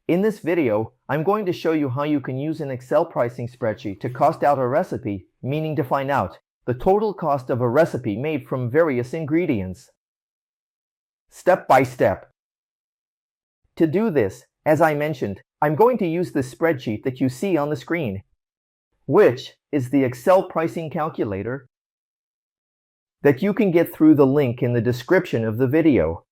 In this video, I'm going to show you how you can use an Excel pricing spreadsheet to cost out a recipe, meaning to find out the total cost of a recipe made from various ingredients. Step by step. To do this, as I mentioned, I'm going to use the spreadsheet that you see on the screen, which is the Excel pricing calculator that you can get through the link in the description of the video.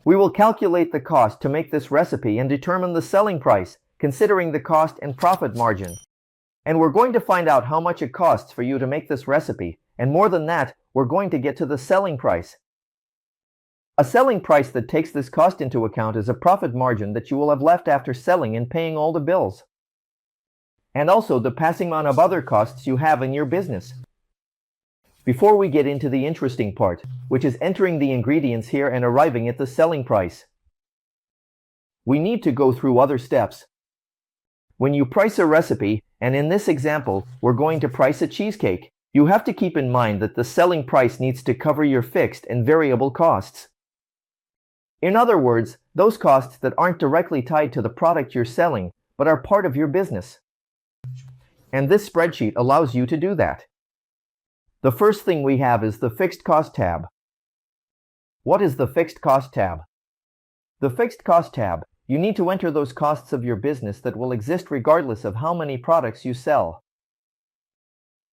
We will calculate the cost to make this recipe and determine the selling price, considering the cost and profit margin. And we're going to find out how much it costs for you to make this recipe, and more than that, we're going to get to the selling price. A selling price that takes this cost into account is a profit margin that you will have left after selling and paying all the bills, and also the passing on of other costs you have in your business. Before we get into the interesting part, which is entering the ingredients here and arriving at the selling price, we need to go through other steps. When you price a recipe, and in this example, we're going to price a cheesecake, you have to keep in mind that the selling price needs to cover your fixed and variable costs. In other words, those costs that aren't directly tied to the product you're selling, but are part of your business. And this spreadsheet allows you to do that. The first thing we have is the Fixed Cost tab. What is the Fixed Cost tab? The Fixed Cost tab, you need to enter those costs of your business that will exist regardless of how many products you sell.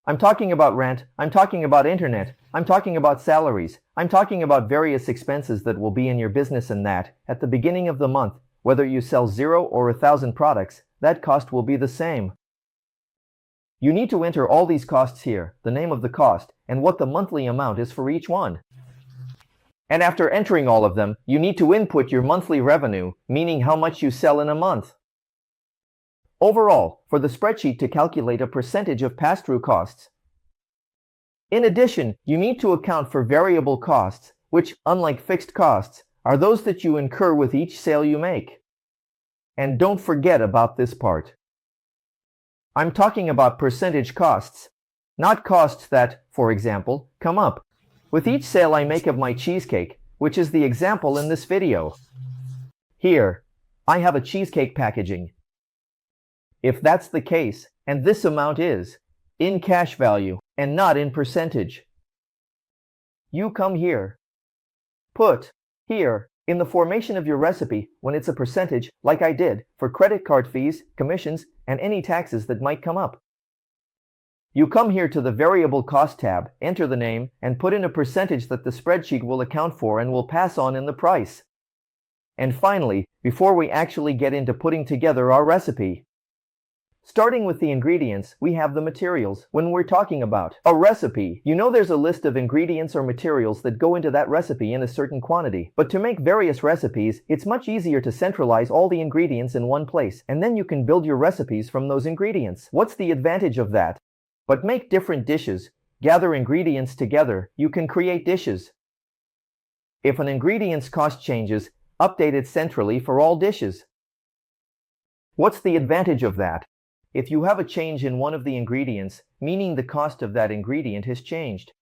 I'm talking about rent, I'm talking about internet, I'm talking about salaries, I'm talking about various expenses that will be in your business, and that, at the beginning of the month, whether you sell 0 or 1,000 products, that cost will be the same. You need to enter all these costs here, the name of the cost, and what the monthly amount is for each one. And after entering all of them, you need to input your monthly revenue, meaning how much you sell in a month. Overall, for the spreadsheet to calculate a percentage of pass-through costs. In addition, you need to account for variable costs, which, unlike fixed costs, are those that you incur with each sale you make. And don't forget about this part. I'm talking about percentage costs, not costs that, for example, come up with each sale I make of my cheesecake, which is the example in this video. Here, I have a cheesecake packaging. If that's the case, and this amount is in cash value and not in percentage, you come here, put here, in the formation of your recipe, when it's a percentage, like I did, for credit card fees, commissions, and any taxes that might come up. You come here to the Variable Cost tab, enter the name, and put in a percentage that the spreadsheet will account for and will pass on in the price. And finally, before we actually get into putting together our recipe, starting with the ingredients, we have the materials. When we're talking about a recipe, you know there's a list of ingredients or materials that go into that recipe in a certain quantity. But to make various recipes, it's much easier to centralize all the ingredients in one place, and then you can build your recipes from those ingredients. What's the advantage of that? But make different dishes, gather ingredients together, you can create dishes. If an ingredient's cost changes, update it centrally for all dishes. What's the advantage of that? If you have a change in one of the ingredients, meaning the cost of that ingredient has changed,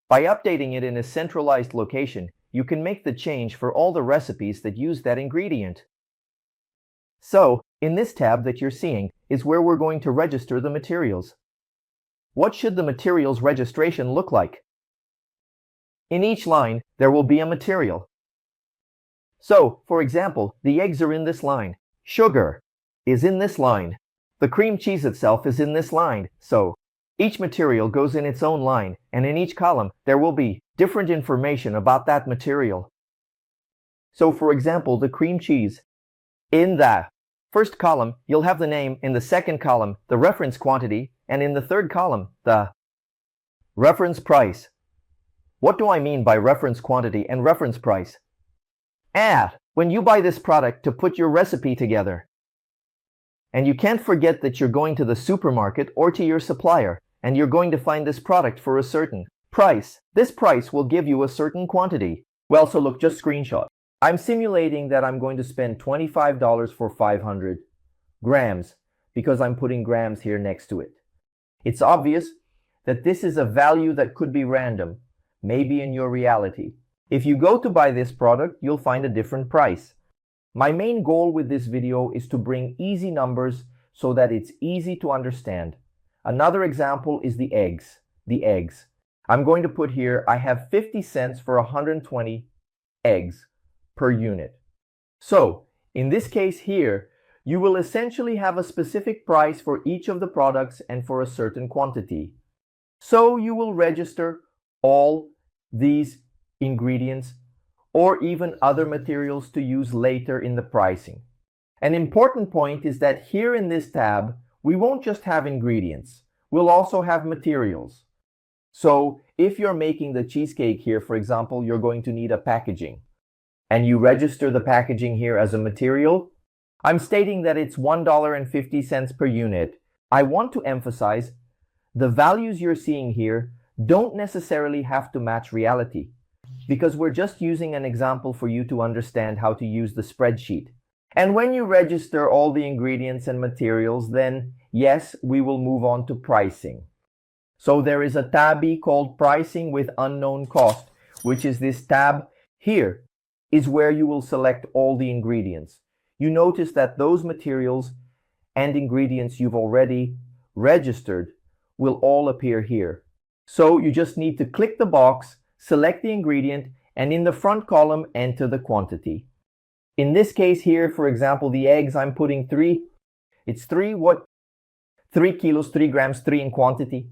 by updating it in a centralized location, you can make the change for all the recipes that use that ingredient. So, in this tab that you're seeing is where we're going to register the materials. What should the materials registration look like? In each line, there will be a material. So, for example, the eggs are in this line. Sugar is in this line. The cream cheese itself is in this line, so each material goes in its own line, and in each column there will be different information about that material. So for example, the cream cheese. In the first column, you'll have the name, in the second column, the reference quantity, and in the third column, the reference price. What do I mean by reference quantity and reference price? When you buy this product to put your recipe together, and you can't forget that you're going to the supermarket or to your supplier, and you're going to find this product for a certain price. This price will give you a certain quantity. Well, so look, just screenshot. I'm simulating that I'm going to spend $25 for 500 grams because I'm putting grams here next to it. It's obvious that this is a value that could be random, maybe in your reality. If you go to buy this product, you'll find a different price. My main goal with this video is to bring easy numbers so that it's easy to understand. Another example is the eggs. The eggs. I'm going to put here, I have 50 cents for 120 eggs per unit. So, in this case here, you will essentially have a specific price for each of the products and for a certain quantity. So you will register all these ingredients or even other materials to use later in the pricing. An important point is that here in this tab, we won't just have ingredients. We'll also have materials. So if you're making the cheesecake here, for example, you're going to need a packaging. And you register the packaging here as a material, I'm stating that it's $1.50 per unit. I want to emphasize the values you're seeing here don't necessarily have to match reality, because we're just using an example for you to understand how to use the spreadsheet. And when you register all the ingredients and materials, then yes, we will move on to pricing. So there is a tab called Pricing with Unknown Cost, which is this tab here, is where you will select all the ingredients. You notice that those materials and ingredients you've already registered will all appear here. So you just need to click the box, select the ingredient, and in the front column, enter the quantity. In this case here, for example, the eggs, I'm putting 3. It's 3 kilos, 3 grams, 3 in quantity.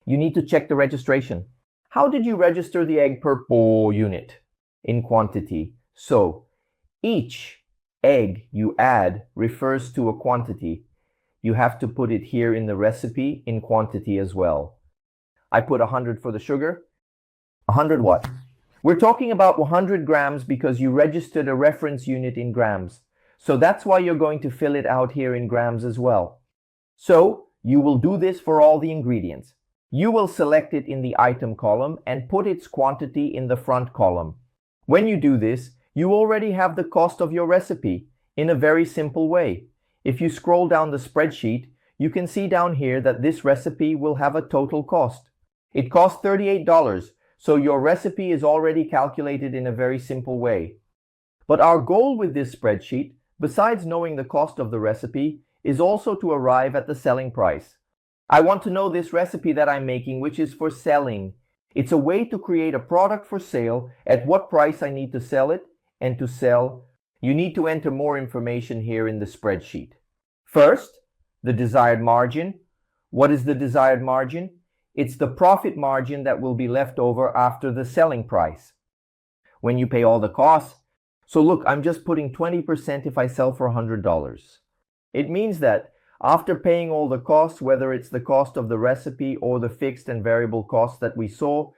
You need to check the registration. How did you register the egg per unit in quantity? So each egg you add refers to a quantity. You have to put it here in the recipe in quantity as well. I put 100 for the sugar. 100 what? We're talking about 100 grams because you registered a reference unit in grams. So that's why you're going to fill it out here in grams as well. So you will do this for all the ingredients. You will select it in the item column and put its quantity in the front column. When you do this, you already have the cost of your recipe in a very simple way. If you scroll down the spreadsheet, you can see down here that this recipe will have a total cost. It costs $38, so your recipe is already calculated in a very simple way. But our goal with this spreadsheet, besides knowing the cost of the recipe, is also to arrive at the selling price. I want to know this recipe that I'm making, which is for selling. It's a way to create a product for sale, at what price I need to sell it, and to sell, you need to enter more information here in the spreadsheet. First, the desired margin. What is the desired margin? It's the profit margin that will be left over after the selling price, when you pay all the costs. So look, I'm just putting 20% if I sell for $100. It means that after paying all the costs, whether it's the cost of the recipe or the fixed and variable costs that we saw,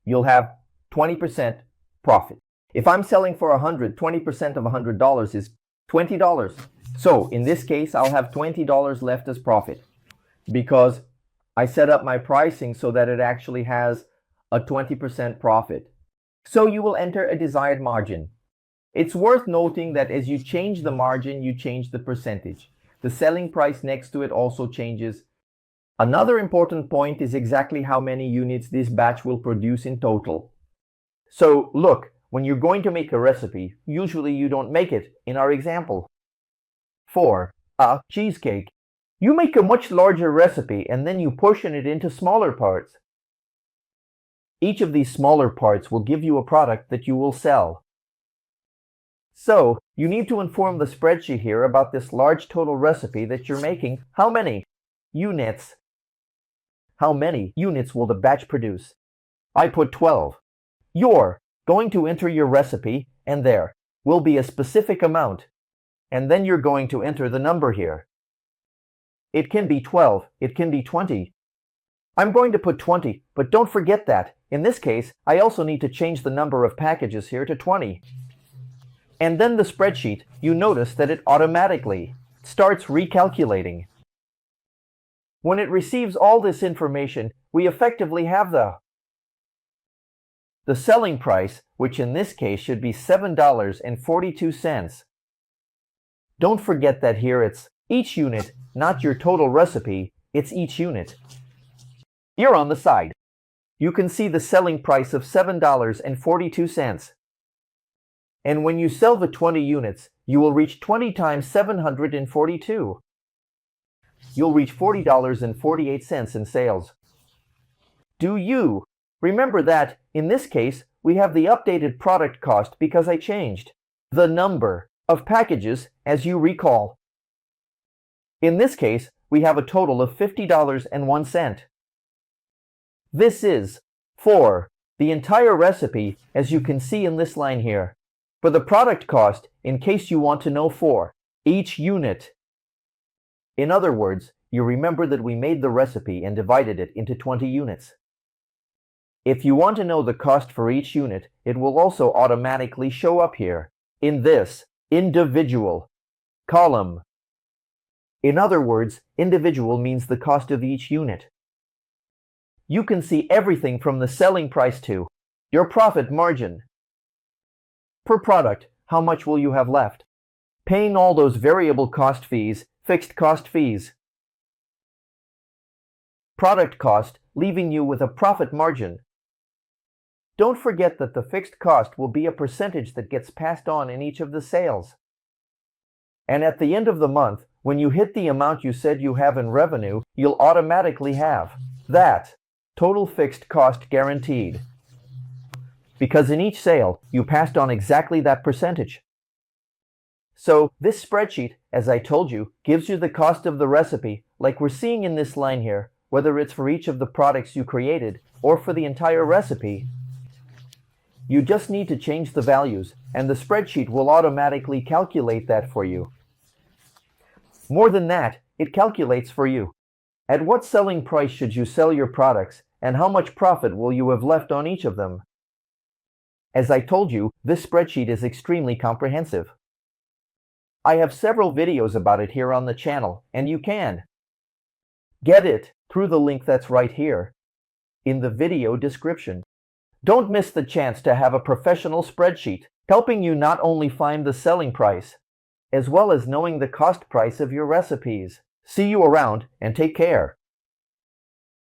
you'll have 20% profit. If I'm selling for 20% of $100 is $20. So in this case, I'll have $20 left as profit because I set up my pricing so that it actually has a 20% profit. So you will enter a desired margin. It's worth noting that as you change the margin, you change the percentage. The selling price next to it also changes. Another important point is exactly how many units this batch will produce in total. So look, when you're going to make a recipe, usually you don't make it. In our example, for a cheesecake, you make a much larger recipe and then you portion it into smaller parts. Each of these smaller parts will give you a product that you will sell. So, you need to inform the spreadsheet here about this large total recipe that you're making. How many units? How many units will the batch produce? I put 12. You're going to enter your recipe and there will be a specific amount. And then you're going to enter the number here. It can be 12, it can be 20. I'm going to put 20, but don't forget that, in this case, I also need to change the number of packages here to 20. And then the spreadsheet, you notice that it automatically starts recalculating. When it receives all this information, we effectively have the selling price, which in this case should be $7.42. Don't forget that here it's each unit, not your total recipe, it's each unit. Here on the side, you can see the selling price of $7.42. And when you sell the 20 units, you will reach 20 times 742. You'll reach $40.48 in sales. Do you? Remember that, in this case, we have the updated product cost because I changed the number of packages, as you recall. In this case, we have a total of $50.01. This is for the entire recipe, as you can see in this line here. For the product cost, in case you want to know for each unit. In other words, you remember that we made the recipe and divided it into 20 units. If you want to know the cost for each unit, it will also automatically show up here, in this individual column. In other words, individual means the cost of each unit. You can see everything from the selling price to your profit margin. Per product, how much will you have left? Paying all those variable cost fees, fixed cost fees. Product cost, leaving you with a profit margin. Don't forget that the fixed cost will be a percentage that gets passed on in each of the sales. And at the end of the month, when you hit the amount you said you have in revenue, you'll automatically have that total fixed cost guaranteed. Because in each sale, you passed on exactly that percentage. So this spreadsheet, as I told you, gives you the cost of the recipe, like we're seeing in this line here, whether it's for each of the products you created or for the entire recipe. You just need to change the values, and the spreadsheet will automatically calculate that for you. More than that, it calculates for you. At what selling price should you sell your products, and how much profit will you have left on each of them? As I told you, this spreadsheet is extremely comprehensive. I have several videos about it here on the channel, and you can get it through the link that's right here in the video description. Don't miss the chance to have a professional spreadsheet helping you not only find the selling price, as well as knowing the cost price of your recipes. See you around and take care.